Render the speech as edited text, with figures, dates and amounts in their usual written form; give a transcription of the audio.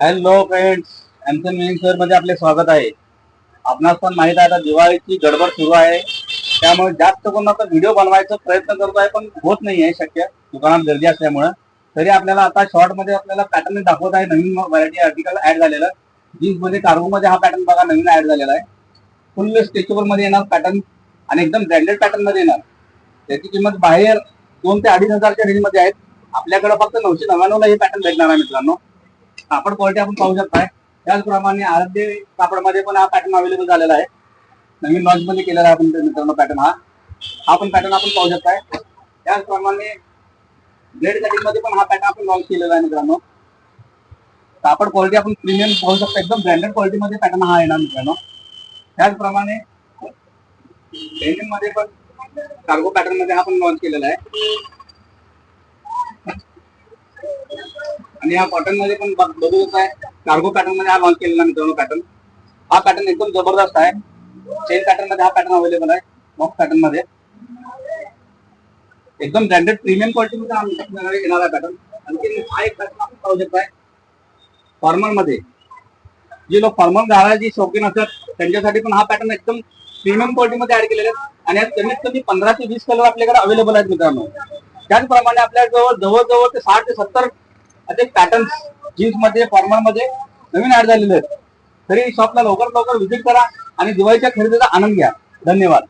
Hello friends, एमसन winning sir मध्ये आपले स्वागत आहे. आपणास पण माहित आहे आता दिवाळीची गडबड सुरू आहे, त्यामुळे जास्त करून आता व्हिडिओ बनवायचा प्रयत्न करतो आहे, पण होत नाही आहे शक्य दुकानात गर्दी असल्यामुळे. तरी आपल्याला आता शॉर्ट मध्ये आपल्याला पॅटर्न दाखवत आहे. नवीन व्हरायटी आर्टिकल ऍड झालेलं जीन्स मध्ये, कार्गो मध्ये हा पॅटर्न बघा नवीन ऍड झालेला आहे. फुल स्ट्रेचेबल मध्ये येणार पॅटर्न आणि एकदम ब्रँडेड पॅटर्न मध्ये येणार. त्याची किंमत बाहेर 2 ते 2,500च्या रेंज मध्ये आहेत. आपल्याकडे फक्त 999 ला हे पॅटर्न भेटणार आहे मित्रांनो. कापड क्वालिटी आपण पाहू शकताय. त्याचप्रमाणे आरती कापडमध्ये पण हा पॅटर्न अवेलेबल झालेला आहे. नवीन लॉन्च मध्ये केलेला आहे आपण मित्रांनो पॅटर्न हा पण पॅटर्न आपण पाहू शकताय. त्याचप्रमाणे ब्लेड कटिंग मध्ये पण हा पॅटर्न आपण लॉन्च केलेला आहे मित्रांनो. कापड क्वालिटी आपण प्रीमियम पाहू शकता, एकदम ब्रँडेड क्वालिटी मध्ये पॅटर्न हा येणार मित्रांनो. त्याचप्रमाणे डेनिम मध्ये पण कार्गो पॅटर्न मध्ये हा पण लॉन्च केलेला आहे. आणि या कॉटन मध्ये पण बघू शकताय कार्गो पॅटर्न मध्ये हा लॉन्च केलेला मित्रांनो पॅटर्न. हा पॅटर्न एकदम जबरदस्त आहे. चेन पॅटर्न मध्ये हा पॅटर्न अवेलेबल आहे. बॉक्स पॅटर्न मध्ये एकदम ब्रँडेड प्रीमियम क्वालिटी मध्ये येणार आहे पॅटर्न. आणखी हा एक पॅटर्न आपण पाहू शकताय फॉर्मल मध्ये. जे लोक फॉर्मल घालायची शौकीन असतात त्यांच्यासाठी पण हा पॅटर्न एकदम प्रीमियम क्वालिटी मध्ये ऍड केलेले आहेत. आणि यात कमीत कमी 15 ते 20 कलर आपल्याकडे अवेलेबल आहेत मित्रांनो. त्याचप्रमाणे आपल्या जवळ ते 60 ते 70 असे पॅटर्न जीन्स मध्ये, फॉर्मल मध्ये नवीन ऍड झालेले आहेत. तरी शॉपला लवकर व्हिजिट करा आणि दिवाळीच्या खरेदीचा आनंद घ्या. धन्यवाद.